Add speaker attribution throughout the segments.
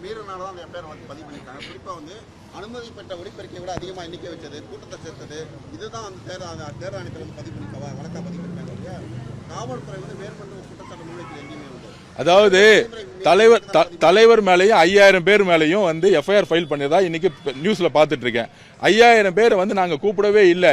Speaker 1: மீறினால அந்த எஃப்ஐஆர் பதிவு பண்ணிருக்காங்க. குறிப்பா அனுமதி பெற்ற ஒளிபெருக்கை விட அதிகமா எண்ணிக்கை வச்சது, கூட்டத்தை சேர்த்தது, இதுதான் தேர்தல் ஆணையத்தில் பதிவு பண்ணி வழக்கா பதிவு பண்ணிருக்காங்க. காவல்துறை மேற்கொண்டு குற்றச்சாட்டு முன்வைக்கிற எங்கேயுமே
Speaker 2: அதாவது தலைவர் மேலேயும் 5000 பேர் மேலேயும் எஃப்ஐஆர் ஃபைல் பண்ணதா இன்னைக்கு நியூஸ்ல பாத்துட்டு இருக்கேன். 5000 பேர் நாங்க கூப்பிடவே இல்லை.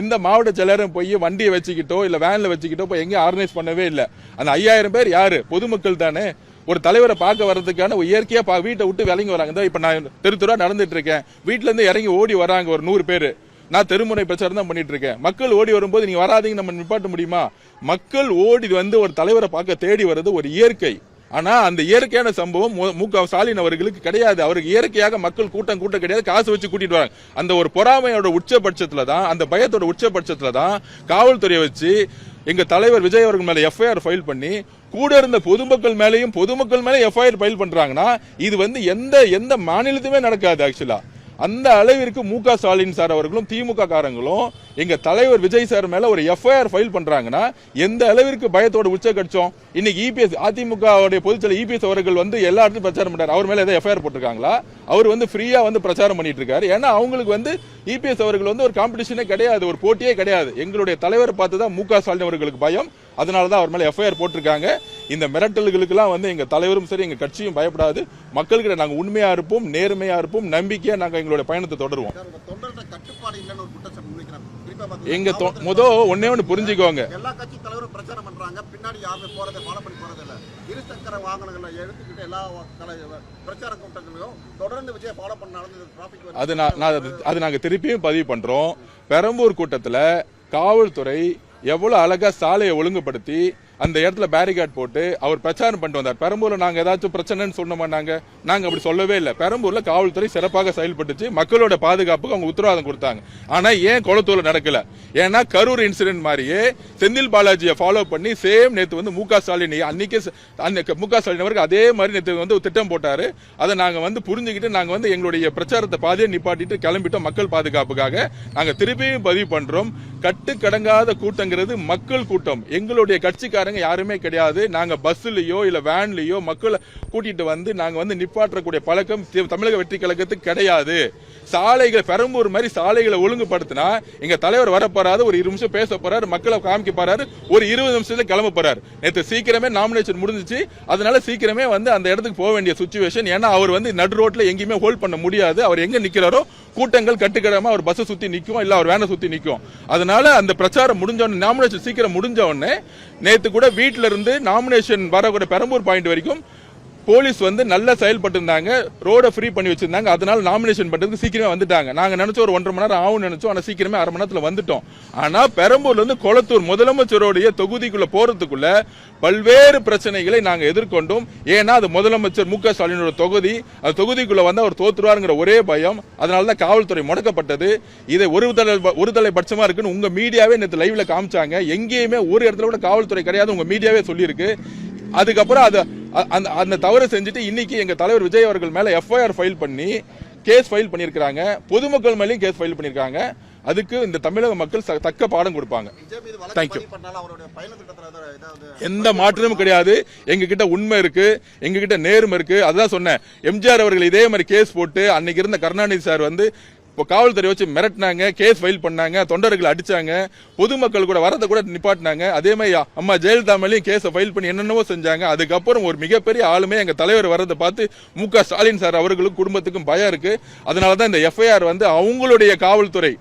Speaker 2: எந்த மாவட்ட செயலரும் போய் வண்டியை வச்சுக்கிட்டோ இல்ல வேன்ல வச்சுக்கிட்டோ போய் எங்கேயும் ஆர்கனைஸ் பண்ணவே இல்லை. அந்த 5000 பேர் யாரு? பொதுமக்கள் தானே. ஒரு தலைவரை பார்க்க வர்றதுக்கான இயற்கையா வீட்டை விட்டு விளங்கி வராங்க. இப்ப நான் தெருத்துறா நடந்துட்டு இருக்கேன், வீட்டுல இருந்து இறங்கி ஓடி வராங்க ஒரு 100 பேரு. நான் தெருமுறை பிரச்சாரம் தான் பண்ணிட்டு இருக்கேன். மக்கள் ஓடி வரும்போது நீங்க வராதீங்க நம்ம நிப்பாட்ட முடியுமா? மக்கள் ஓடி ஒரு தலைவரை பார்க்க தேடி வர்றது ஒரு இயற்கை. ஆனா அந்த இயற்கையான சம்பவம் மு.க. ஸ்டாலின் அவர்களுக்கு கிடையாது. அவருக்கு இயற்கையாக மக்கள் கூட்டம் கிடையாது, காசு வச்சு கூட்டிட்டு வராங்க. அந்த ஒரு பொறாமையோட உச்சபட்சத்துல தான், அந்த பயத்தோட உச்சபட்சத்துல தான் காவல்துறையை வச்சு எங்க தலைவர் விஜய் அவர்கள் மேல எஃப்ஐஆர் ஃபைல் பண்ணி கூட இருந்த பொதுமக்கள் மேல எஃப்ஐஆர் ஃபைல் பண்றாங்கன்னா இது எந்த மாநிலத்துமே நடக்காது. ஆக்சுவலா அந்த அளவிற்கு மு.க. ஸ்டாலின் சார் அவர்களும் திமுக காரங்களும் எங்க தலைவர் விஜய் சார் மேல ஒரு எஃப்ஐஆர் ஃபைல் பண்றாங்கன்னா எந்த அளவிற்கு பயத்தோட உச்சகட்சம். இன்னைக்கு இபிஎஸ் அதிமுக பொதுச்செயலர் இபிஎஸ் அவர்கள் எல்லா இடத்துலையும் பிரச்சாரம் பண்றாரு. அவர் மேல ஏதாவது எஃப்ஐஆர் போட்டிருக்காங்களா? அவர் ஃப்ரீயா பிரச்சாரம் பண்ணிட்டு இருக்காரு. ஏன்னா அவங்களுக்கு இபிஎஸ் அவர்கள் ஒரு காம்படிஷனே கிடையாது, ஒரு போட்டியே கிடையாது. எங்களுடைய தலைவரை பார்த்து தான் மு.க. ஸ்டாலின் அவர்களுக்கு பயம். அதனாலதான் அவர் மேல எஃப்ஐஆர் போட்டிருக்காங்க. இந்த மிரட்டல்களுக்கெல்லாம் எங்க தலைவரும் சரி எங்க கட்சியும் பயப்படாது. மக்களுக்கு நாங்க உண்மையா இருப்போம், நேர்மையா இருப்போம், நம்பிக்கையா நாங்க எங்களுடைய பயணத்தை தொடருவோம். எங்க ஒன்னே ஒண்ணு புரிஞ்சுக்கோங்க,
Speaker 1: எல்லா கட்சி தலைவரும் பிரச்சாரம் பண்றாங்க, பின்னாடி யாருமே போறதை ஃபாலோ பண்ணி போறது இல்ல. இருசக்கர வாகனங்களை எடுத்துக்கிட்டு எல்லா பிரச்சார கூட்டங்களையும் தொடர்ந்து விஜய் ஃபாலோ பண்ணாலும்
Speaker 2: அது நாங்க திருப்பியும் பதிவு பண்றோம். பெரம்பூர் கூட்டத்துல காவல்துறை எவ்வளவு அழகா சாலையை ஒழுங்குபடுத்தி அந்த இடத்துல பேரிகார்ட் போட்டு அவர் பிரச்சாரம் பண்ணிட்டு வந்தார். பெரம்பூர்ல நாங்க ஏதாச்சும் பிரச்சனைன்னு சொன்னோமா? நாங்க அப்படி சொல்லவே இல்லை. பெரம்பூர்ல காவல்துறை சிறப்பாக செயல்பட்டுச்சு, மக்களோட பாதுகாப்புக்கு அவங்க உத்தரவாதம் கொடுத்தாங்க. ஆனா ஏன் கொளத்தூர்ல நடக்கல? ஏன்னா கரூர் இன்சிடென்ட் மாதிரியே செந்தில் பாலாஜியை ஃபாலோ பண்ணி சேம் நேத்து மு.க. ஸ்டாலின் அன்னைக்கு மு.க. ஸ்டாலின் அவருக்கு அதே மாதிரி நேத்து திட்டம் போட்டாரு. அதை நாங்க புரிஞ்சுக்கிட்டு நாங்க எங்களுடைய பிரச்சாரத்தை பாதியை நிப்பாட்டிட்டு கிளம்பிட்டோம். மக்கள் பாதுகாப்புக்காக நாங்க திருப்பியும் பதிவு பண்றோம். கட்டுக்கடங்காத கூட்டங்கிறது மக்கள் கூட்டம், எங்களுடைய கட்சிக்காரங்க யாருமே கிடையாது. நாங்க பஸ்லயோ இல்ல வேன்லயோ மக்களை கூட்டிட்டு நாங்க நிப்பாட்டக்கூடிய பழக்கம் தமிழக வெற்றி கழகத்துக்கு கிடையாது. சாலைகளை பெரம்பூர் மாதிரி சாலைகளை ஒழுங்குபடுத்தினா எங்க தலைவர் வர போறாரு, ஒரு 20 நிமிஷம் பேச போறாரு, மக்களை காமிக்க போறாரு, ஒரு 20 நிமிஷத்துல கிளம்ப போறாரு. நேற்று சீக்கிரமே நாமினேஷன் முடிஞ்சிச்சு, அதனால சீக்கிரமே அந்த இடத்துக்கு போக வேண்டிய சிச்சுவேஷன். ஏன்னா அவர் நடு ரோட்ல எங்கேயுமே ஹோல்ட் பண்ண முடியாது. அவர் எங்க நிக்கிறாரோ கூட்டங்கள் கட்டுக்கடமா அவர் பஸ் சுத்தி நிக்கும், இல்ல அவர் வேனை சுத்தி நிக்கும். அதனால அந்த பிரச்சாரம் முடிஞ்ச உடனே, நாமினேஷன் சீக்கிரம் முடிஞ்ச உடனே, நேத்து கூட வீட்டுல இருந்து நாமினேஷன் வரக்கூடிய பெரம்பூர் பாயிண்ட் வரைக்கும் போலீஸ் நல்லா செயல்பட்டு இருந்தாங்க, ரோட ஃப்ரீ பண்ணி வச்சிருந்தாங்க. அதனால நாமினேஷன் பண்றதுக்கு சீக்கிரமே வந்துட்டாங்க. நாங்க நினைச்சோம் ஒரு 1.5 மணி நேரம் ஆகும் நினைச்சோம், ஆனா சீக்கிரமே 1/2 மணி நேரத்துல வந்துட்டோம். ஆனா பெரம்பூர்ல இருந்து கொளத்தூர் முதலமைச்சருடைய தொகுதிக்குள்ள போறதுக்குள்ள பல்வேறு பிரச்சனைகளை நாங்க எதிர்கொண்டோம். ஏன்னா அது முதலமைச்சர் மு.க. ஸ்டாலினோட தொகுதி, அந்த தொகுதிக்குள்ள அவர் தோத்துருவாருங்கிற ஒரே பயம். அதனாலதான் காவல்துறை முடக்கப்பட்டது. இதை ஒரு தலைபட்சமா இருக்குன்னு உங்க மீடியாவே நேற்று லைவ்ல காமிச்சாங்க. எங்கேயுமே ஒரு இடத்துல கூட காவல்துறை கிடையாது, உங்க மீடியாவே சொல்லியிருக்கு. அதுக்கப்புறம் அந்த தவறு செஞ்சுட்டு இன்னைக்கு எங்க தலைவர் விஜய் அவர்கள் மேல எஃப்ஐஆர் ஃபைல் பண்ணி கேஸ் ஃபைல் பண்ணிருக்காங்க. பொதுமக்கள் மேலேயும் கேஸ் ஃபைல் பண்ணிருக்காங்க. அதுக்கு இந்த தமிழக மக்கள் தக்க பாடம் கொடுப்பாங்க. தேங்க்யூ. எந்த மாற்றமும் கிடையாது. எங்க கிட்ட உண்மை இருக்கு, எங்க கிட்ட நேர்மை இருக்கு. அதுதான் சொன்னேன். எம்ஜிஆர் அவர்கள் இதே மாதிரி கேஸ் போட்டு அன்னைக்கு இருந்த கருணாநிதி சார் இப்போ காவல்துறை வச்சு மிரட்டினாங்க, கேஸ் ஃபைல் பண்ணாங்க, தொண்டர்கள் அடிச்சாங்க, பொதுமக்கள் கூட வரதை கூட நிப்பாட்டினாங்க. அதே மாதிரி அம்மா ஜெயலலிதா மேலேயும் கேஸை ஃபைல் பண்ணி என்னென்னவோ செஞ்சாங்க. அதுக்கப்புறம் ஒரு மிகப்பெரிய ஆளுமே எங்க தலைவர் வரதை பார்த்து மு.க. ஸ்டாலின் சார் அவர்களுக்கும் குடும்பத்துக்கும் பயம் இருக்கு. அதனாலதான் இந்த எஃப்ஐஆர் அவங்களுடைய காவல்துறை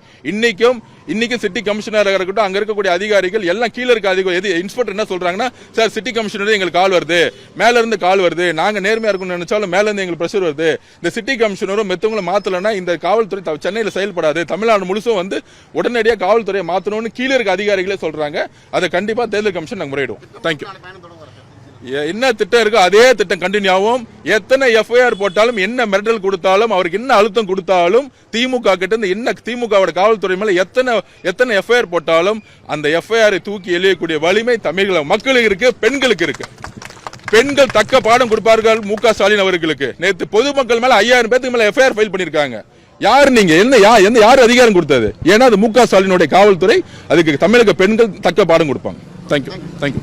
Speaker 2: இன்னைக்கு சிட்டி கமிஷனராக இருக்கட்டும், அங்க இருக்கக்கூடிய அதிகாரிகள் எல்லாம் கீழே இருக்க அதிகாரி இன்ஸ்பெக்டர் என்ன சொல்றாங்கன்னா, சார் சிட்டி கமிஷனர் எங்களுக்கு கால் வருது, மேல இருந்து கால் வருது, நாங்க நேர்மையா இருக்கணும்னு நினைச்சாலும் மேல இருந்து எங்களுக்கு பிரஷர் வருது. இந்த சிட்டி கமிஷனரும் மெத்தவங்களை மாத்தலன்னா இந்த காவல்துறை சென்னையில செயல்படாது, தமிழ்நாடு முழுசும் உடனடியாக காவல்துறையை மாத்தணும்னு கீழே இருக்க அதிகாரிகளே சொல்றாங்க. அதை கண்டிப்பா தேர்தல் கமிஷன் நாங்க முறையிடுவோம். தேங்க்யூ. என்ன திட்டம் இருக்கோ அதே திட்டம் கண்டினியூ ஆகும். எத்தனை எஃப்ஐஆர் போட்டாலும், என்ன மிரட்டல் கொடுத்தாலும், அவருக்கு என்ன அழுத்தம் கொடுத்தாலும், திமுக கிட்ட இருந்து என்ன திமுகவோட காவல்துறை மேல எத்தனை எஃப்ஐஆர் போட்டாலும் அந்த எஃப்ஐஆரை தூக்கி எழியக்கூடிய வலிமை தமிழக மக்களுக்கு இருக்கு, பெண்களுக்கு இருக்கு. பெண்கள் தக்க பாடம் கொடுப்பார்கள் மு.க. ஸ்டாலின் அவர்களுக்கு. நேற்று பொதுமக்கள் மேல 5000 பேருக்கு மேல எஃப்ஐஆர் ஃபைல் பண்ணிருக்காங்க. யார் நீங்க யார் அதிகாரம் கொடுத்தது? ஏன்னா அது மு.க. ஸ்டாலினுடைய காவல்துறை. அதுக்கு தமிழக பெண்கள் தக்க பாடம் கொடுப்பாங்க. தேங்க்யூ.